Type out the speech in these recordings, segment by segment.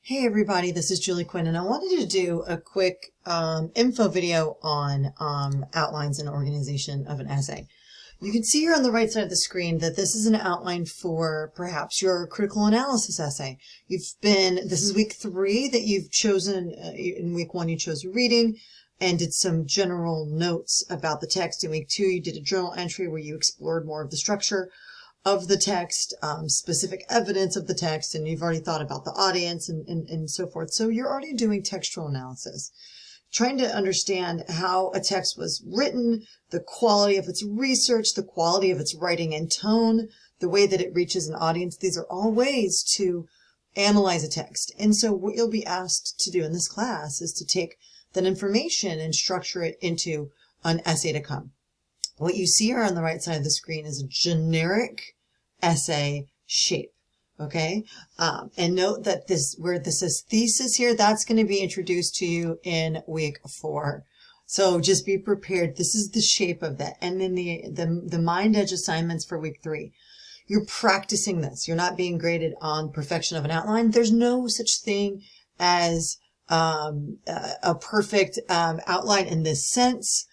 Hey everybody, this is Julie Quinn, and I wanted to do a quick info video on outlines and organization of an essay. You can see here on the right side of the screen that this is an outline for perhaps your critical analysis essay. This is week 3 that you've chosen. In week 1 you chose reading and did some general notes about the text. In week 2 you did a journal entry where you explored more of the structure of the text, specific evidence of the text, and you've already thought about the audience and so forth. So you're already doing textual analysis, trying to understand how a text was written, the quality of its research, the quality of its writing and tone, the way that it reaches an audience. These are all ways to analyze a text. And so what you'll be asked to do in this class is to take that information and structure it into an essay to come. What you see here on the right side of the screen is a generic essay shape, okay? And note that where this says thesis here, that's going to be introduced to you in week 4. So just be prepared. This is the shape of that. And then the Mind Edge assignments for week 3. You're practicing this. You're not being graded on perfection of an outline. There's no such thing as a perfect outline in this sense.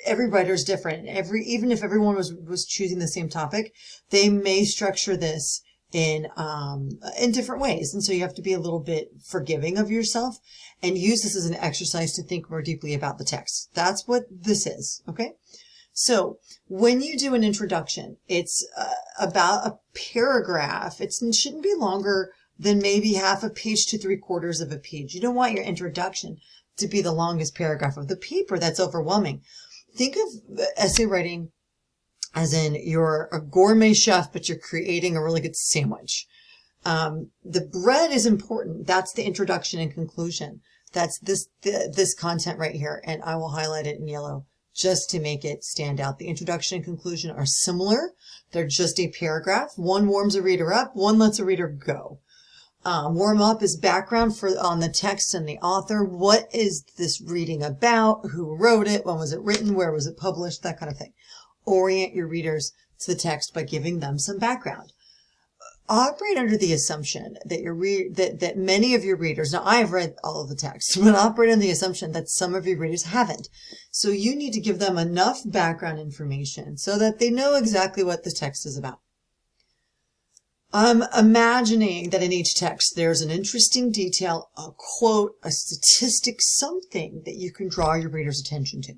Every writer is different. Even if everyone was choosing the same topic, they may structure this in different ways. And so you have to be a little bit forgiving of yourself and use this as an exercise to think more deeply about the text. That's what this is. Okay. So when you do an introduction, it's about a paragraph. It shouldn't be longer than maybe half a page to 3/4 of a page. You don't want your introduction to be the longest paragraph of the paper. That's overwhelming. Think of essay writing as in you're a gourmet chef, but you're creating a really good sandwich. The bread is important. That's the introduction and conclusion. That's this content right here. And I will highlight it in yellow just to make it stand out. The introduction and conclusion are similar. They're just a paragraph. One warms a reader up. One lets a reader go. Warm up is background on the text and the author. What is this reading about? Who wrote it? When was it written? Where was it published? That kind of thing. Orient your readers to the text by giving them some background. Operate under the assumption that that many of your readers, now I have read all of the text, but operate on the assumption that some of your readers haven't. So you need to give them enough background information so that they know exactly what the text is about. I'm imagining that in each text there's an interesting detail, a quote, a statistic, something that you can draw your reader's attention to.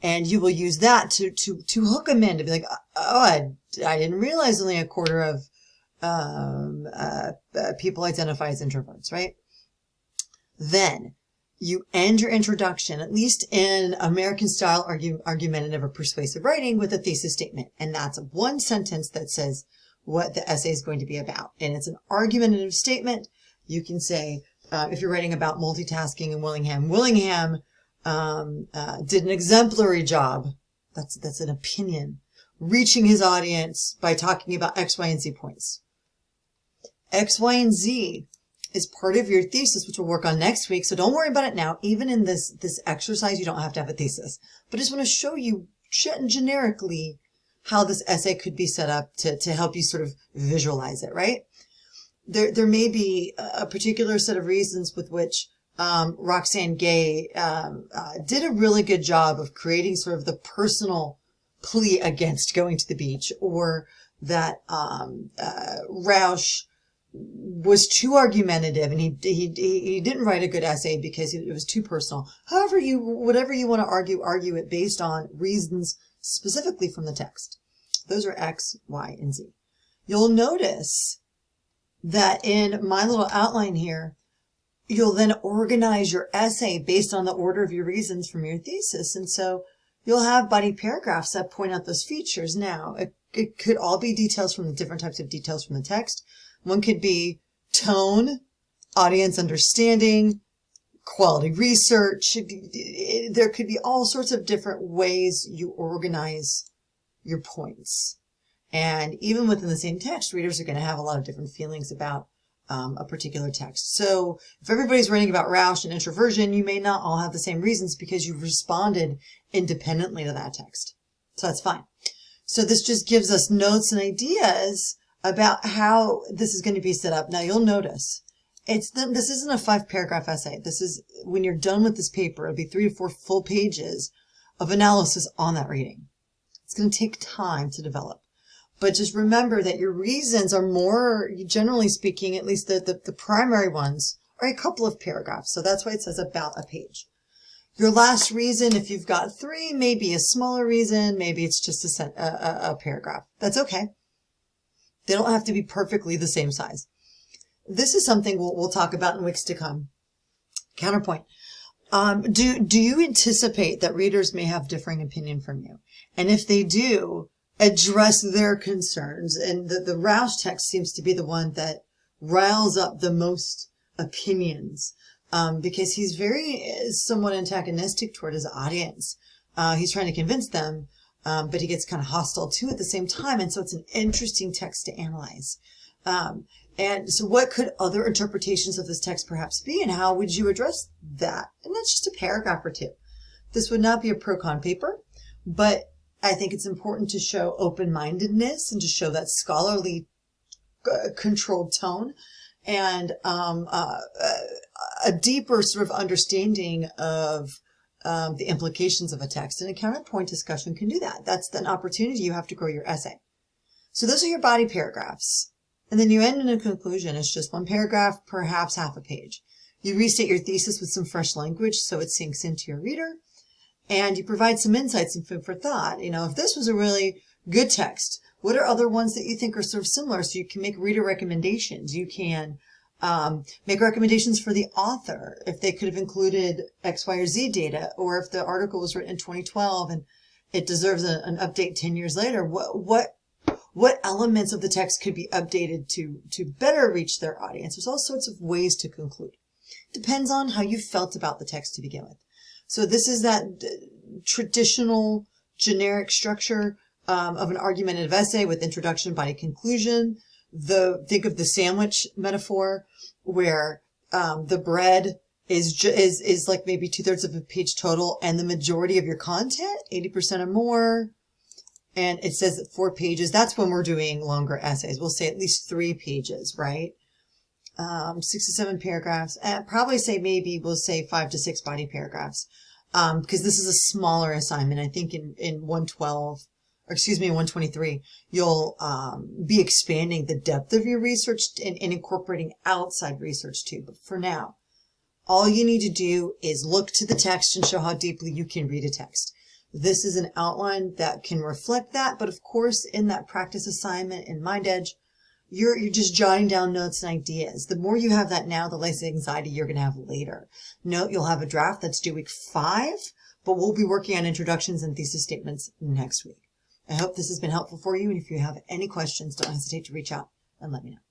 And you will use that to hook them in, to be like, oh, I didn't realize only 1/4 of people identify as introverts, right? Then you end your introduction, at least in American style argumentative or persuasive writing, with a thesis statement. And that's one sentence that says what the essay is going to be about. And it's an argumentative statement. You can say, if you're writing about multitasking in Willingham did an exemplary job. That's an opinion. Reaching his audience by talking about X, Y, and Z points. X, Y, and Z is part of your thesis, which we'll work on next week. So don't worry about it now. Even in this exercise, you don't have to have a thesis. But I just want to show you generically how this essay could be set up to help you sort of visualize it, right? There may be a particular set of reasons with which Roxane Gay did a really good job of creating sort of the personal plea against going to the beach, or that Rausch was too argumentative and he didn't write a good essay because it was too personal. However, whatever you want to argue it based on reasons specifically from the text. Those are X, Y, and Z. You'll notice that in my little outline here, you'll then organize your essay based on the order of your reasons from your thesis. And so you'll have body paragraphs that point out those features. Now, it could all be details from the different types of details from the text. One could be tone, audience understanding, quality research. There could be all sorts of different ways you organize your points. And even within the same text, readers are going to have a lot of different feelings about a particular text. So if everybody's writing about Rausch and introversion, you may not all have the same reasons because you've responded independently to that text. So that's fine. So this just gives us notes and ideas about how this is going to be set up. Now you'll notice This isn't a 5-paragraph essay. This is, when you're done with this paper, it'll be 3 to 4 full pages of analysis on that reading. It's going to take time to develop. But just remember that your reasons are more, generally speaking, at least the primary ones, are a couple of paragraphs. So that's why it says about a page. Your last reason, if you've got 3, maybe a smaller reason, maybe it's just a paragraph. That's okay. They don't have to be perfectly the same size. This is something we'll talk about in weeks to come. Counterpoint. Do you anticipate that readers may have differing opinion from you? And if they do, address their concerns. And the Roush text seems to be the one that riles up the most opinions, because he's somewhat antagonistic toward his audience. He's trying to convince them, but he gets kind of hostile too at the same time. And so it's an interesting text to analyze. And so what could other interpretations of this text perhaps be, and how would you address that? And that's just a paragraph or 2. This would not be a pro-con paper, but I think it's important to show open-mindedness and to show that scholarly controlled tone and a deeper sort of understanding of the implications of a text. And a counterpoint discussion can do that. That's an opportunity you have to grow your essay. So those are your body paragraphs. And then you end in a conclusion. It's just 1 paragraph, perhaps half a page. You restate your thesis with some fresh language so it sinks into your reader. And you provide some insights and food for thought. You know, if this was a really good text, what are other ones that you think are sort of similar? So you can make reader recommendations. You can make recommendations for the author if they could have included X, Y, or Z data, or if the article was written in 2012 and it deserves an update 10 years later. What elements of the text could be updated to better reach their audience? There's all sorts of ways to conclude. Depends on how you felt about the text to begin with. So this is that traditional generic structure of an argumentative essay with introduction, body, conclusion. Think of the sandwich metaphor where the bread is like maybe 2/3 of a page total, and the majority of your content, 80% or more. And it says that 4 pages. That's when we're doing longer essays. We'll say at least 3 pages, right? 6 to 7 paragraphs. And probably say we'll say 5 to 6 body paragraphs. Because this is a smaller assignment. I think in 123, you'll be expanding the depth of your research and incorporating outside research too. But for now, all you need to do is look to the text and show how deeply you can read a text. This is an outline that can reflect that, but of course, in that practice assignment in MindEdge, you're just jotting down notes and ideas. The more you have that now, the less anxiety you're going to have later. Note, you'll have a draft that's due week 5, but we'll be working on introductions and thesis statements next week. I hope this has been helpful for you, and if you have any questions, don't hesitate to reach out and let me know.